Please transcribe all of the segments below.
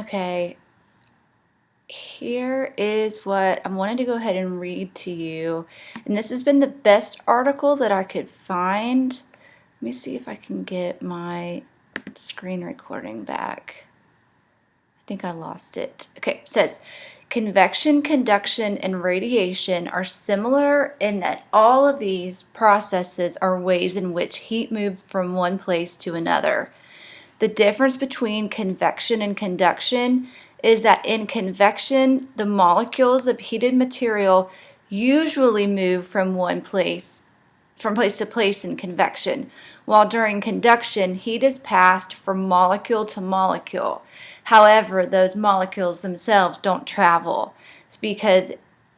Okay, here is what I wanted to go ahead and read to you. And this has been the best article that I could find. Let me see if I can get my screen recording back. I think I lost it. Okay, it says, convection, conduction, and radiation are similar in that all of these processes are ways in which heat moves from one place to another. The difference between convection and conduction is that in convection, the molecules of heated material usually move from place to place in convection, while during conduction, heat is passed from molecule to molecule. However, those molecules themselves don't travel. It's because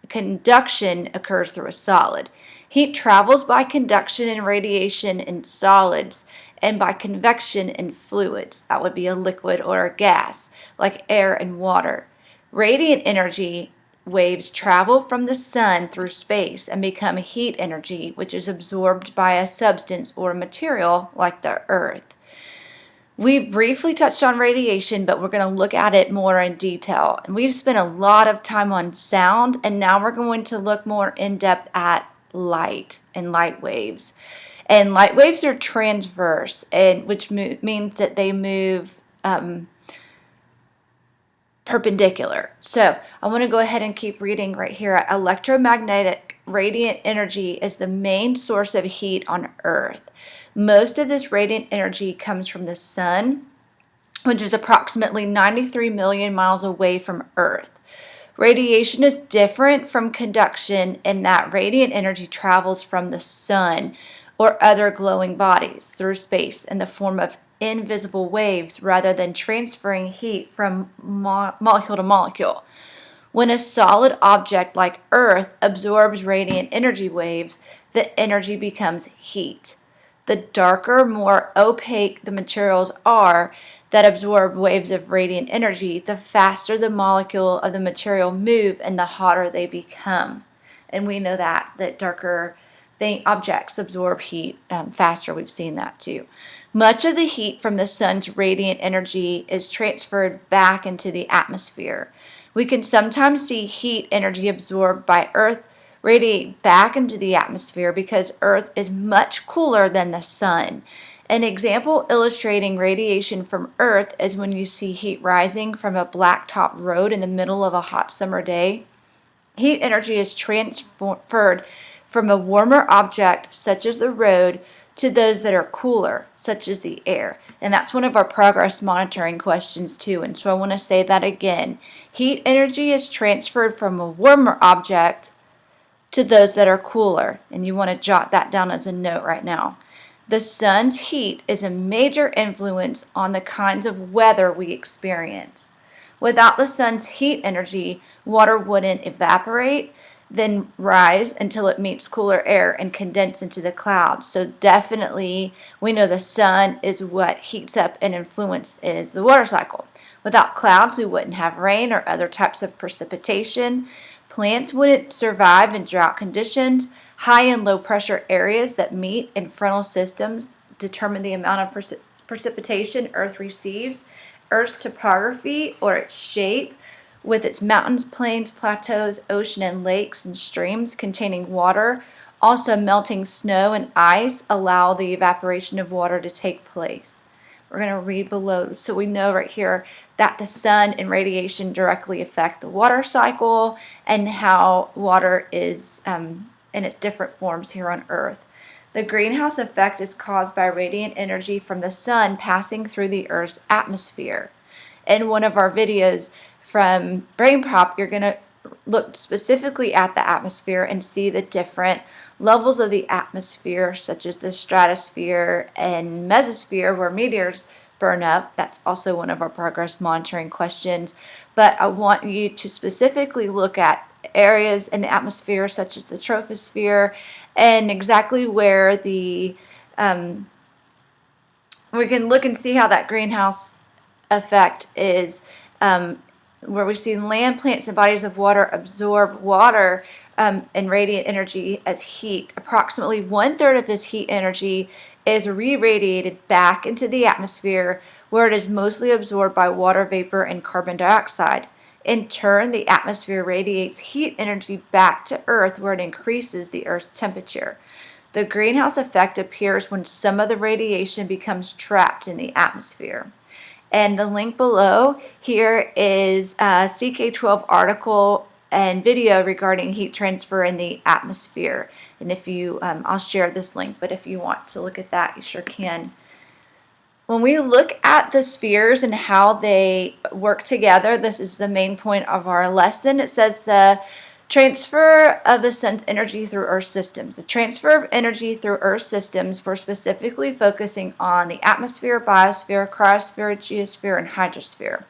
conduction occurs through a solid. Heat travels by conduction and radiation in solids, and by convection in fluids. That would be a liquid or a gas, like air and water. Radiant energy waves travel from the sun through space and become heat energy, which is absorbed by a substance or material like the earth. We've briefly touched on radiation, but we're going to look at it more in detail. And we've spent a lot of time on sound, and now we're going to look more in depth at light and light waves. And light waves are transverse, which means that they move perpendicular. So I want to go ahead and keep reading right here. Electromagnetic radiant energy is the main source of heat on Earth. Most of this radiant energy comes from the sun, which is approximately 93 million miles away from Earth. Radiation is different from conduction in that radiant energy travels from the sun or other glowing bodies through space in the form of invisible waves rather than transferring heat from molecule to molecule. When a solid object like Earth absorbs radiant energy waves, the energy becomes heat. The darker, more opaque the materials are that absorb waves of radiant energy, the faster the molecule of the material move and the hotter they become. And we know that darker objects absorb heat faster. We've seen that too. Much of the heat from the sun's radiant energy is transferred back into the atmosphere. We can sometimes see heat energy absorbed by Earth radiate back into the atmosphere because Earth is much cooler than the sun. An example illustrating radiation from Earth is when you see heat rising from a blacktop road in the middle of a hot summer day. Heat energy is transferred from a warmer object, such as the road, to those that are cooler, such as the air. And that's one of our progress monitoring questions too. And so I want to say that again. Heat energy is transferred from a warmer object to those that are cooler. And you want to jot that down as a note right now. The sun's heat is a major influence on the kinds of weather we experience. Without the sun's heat energy, water wouldn't evaporate, then rise until it meets cooler air and condense into the clouds. So definitely we know the sun is what heats up and influences the water cycle. Without clouds, we wouldn't have rain or other types of precipitation. Plants wouldn't survive in drought conditions. High and low pressure areas that meet in frontal systems determine the amount of precipitation Earth receives. Earth's topography, or its shape, with its mountains, plains, plateaus, ocean, and lakes and streams containing water, also melting snow and ice, allow the evaporation of water to take place. We're going to read below. So we know right here that the sun and radiation directly affect the water cycle and how water is in its different forms here on Earth. The greenhouse effect is caused by radiant energy from the sun passing through the Earth's atmosphere. In one of our videos from Brain Prop, you're going to look specifically at the atmosphere and see the different levels of the atmosphere, such as the stratosphere and mesosphere, where meteors burn up. That's also one of our progress monitoring questions. But I want you to specifically look at areas in the atmosphere, such as the troposphere, and exactly where we can look and see how that greenhouse effect is where we see land, plants, and bodies of water absorb water and radiant energy as heat. Approximately 1/3 of this heat energy is re-radiated back into the atmosphere, where it is mostly absorbed by water vapor and carbon dioxide. In turn, the atmosphere radiates heat energy back to Earth, where it increases the Earth's temperature. The greenhouse effect appears when some of the radiation becomes trapped in the atmosphere. And the link below here is a CK12 article and video regarding heat transfer in the atmosphere. And if you, I'll share this link, but if you want to look at that, you sure can. When we look at the spheres and how they work together, this is the main point of our lesson. It says the transfer of the sun's energy through Earth systems. The transfer of energy through Earth systems, we're specifically focusing on the atmosphere, biosphere, cryosphere, geosphere, and hydrosphere.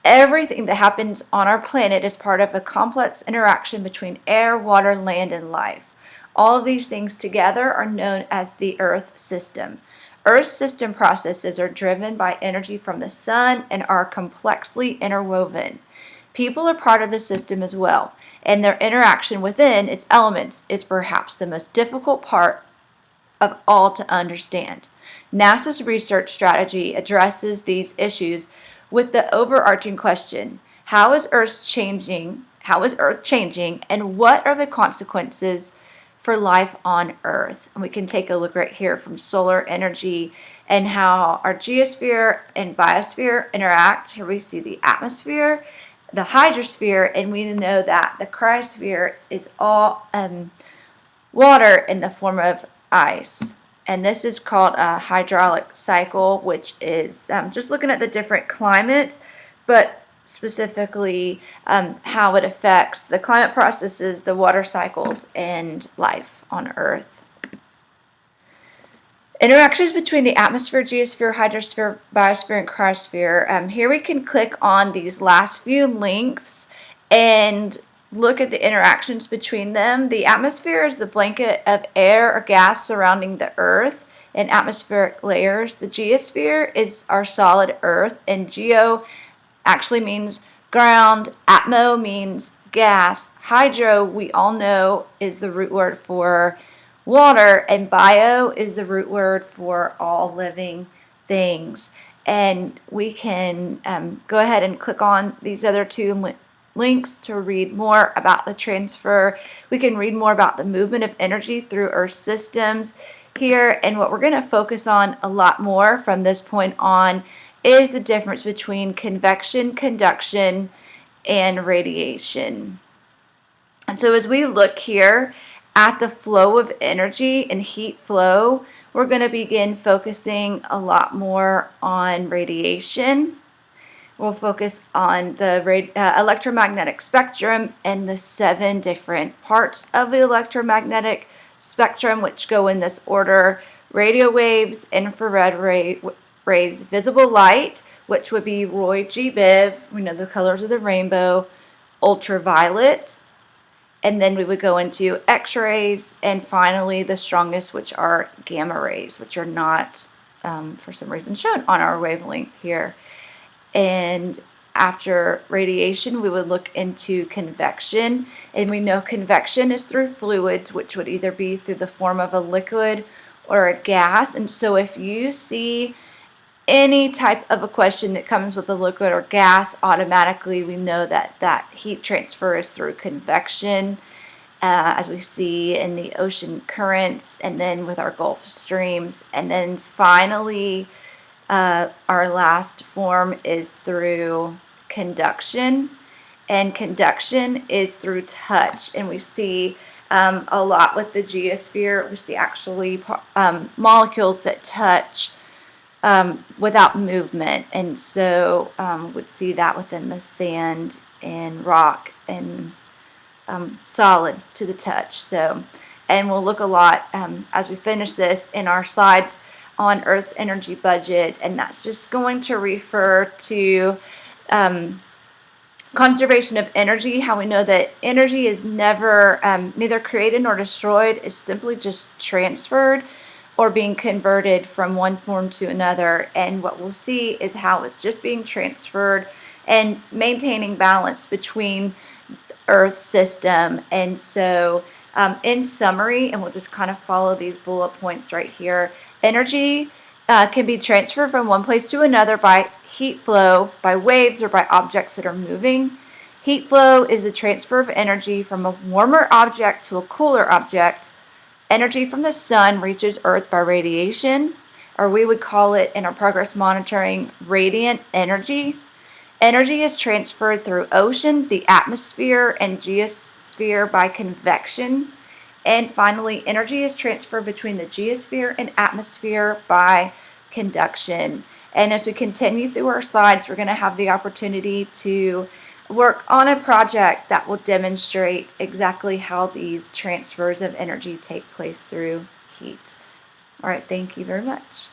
Everything that happens on our planet is part of a complex interaction between air, water, land, and life. All of these things together are known as the Earth system. Earth system processes are driven by energy from the sun and are complexly interwoven. People are part of the system as well, and their interaction within its elements is perhaps the most difficult part of all to understand. NASA's research strategy addresses these issues with the overarching question: how is Earth changing, and what are the consequences for life on Earth? And we can take a look right here from solar energy and how our geosphere and biosphere interact. Here we see the atmosphere, the hydrosphere, and we know that the cryosphere is all water in the form of ice. And this is called a hydraulic cycle, which is just looking at the different climates, but specifically how it affects the climate processes, the water cycles, and life on Earth. Interactions between the atmosphere, geosphere, hydrosphere, biosphere, and cryosphere. Here we can click on these last few links and look at the interactions between them. The atmosphere is the blanket of air or gas surrounding the Earth and atmospheric layers. The geosphere is our solid Earth, and geo actually means ground. Atmo means gas. Hydro, we all know, is the root word for water, and bio is the root word for all living things. And we can go ahead and click on these other two links to read more about the transfer. We can read more about the movement of energy through Earth systems here, and what we're going to focus on a lot more from this point on is the difference between convection, conduction, and radiation. And so as we look here at the flow of energy and heat flow, we're going to begin focusing a lot more on radiation. We'll focus on the electromagnetic spectrum and the 7 different parts of the electromagnetic spectrum, which go in this order: radio waves, infrared rays, visible light, which would be Roy G. Biv, we know the colors of the rainbow, ultraviolet, and then we would go into X-rays, and finally the strongest, which are gamma rays, which are not, for some reason, shown on our wavelength here. And after radiation, we would look into convection, and we know convection is through fluids, which would either be through the form of a liquid or a gas. And so if you see any type of a question that comes with a liquid or gas, automatically we know that that heat transfer is through convection, as we see in the ocean currents and then with our Gulf streams. And then finally, our last form is through conduction, and conduction is through touch. And we see a lot with the geosphere. We see actually molecules that touch without movement, and so would see that within the sand and rock and solid to the touch. So, and we'll look a lot as we finish this in our slides on Earth's energy budget, and that's just going to refer to conservation of energy, how we know that energy is never neither created nor destroyed, is simply just transferred or being converted from one form to another. And what we'll see is how it's just being transferred and maintaining balance between Earth system. And so in summary, and we'll just kind of follow these bullet points right here, energy can be transferred from one place to another by heat flow, by waves, or by objects that are moving. Heat flow is the transfer of energy from a warmer object to a cooler object. Energy from the sun reaches Earth by radiation, or we would call it in our progress monitoring radiant energy. Energy is transferred through oceans, the atmosphere, and geosphere by convection. And finally, energy is transferred between the geosphere and atmosphere by conduction. And as we continue through our slides, we're going to have the opportunity to work on a project that will demonstrate exactly how these transfers of energy take place through heat. All right, thank you very much.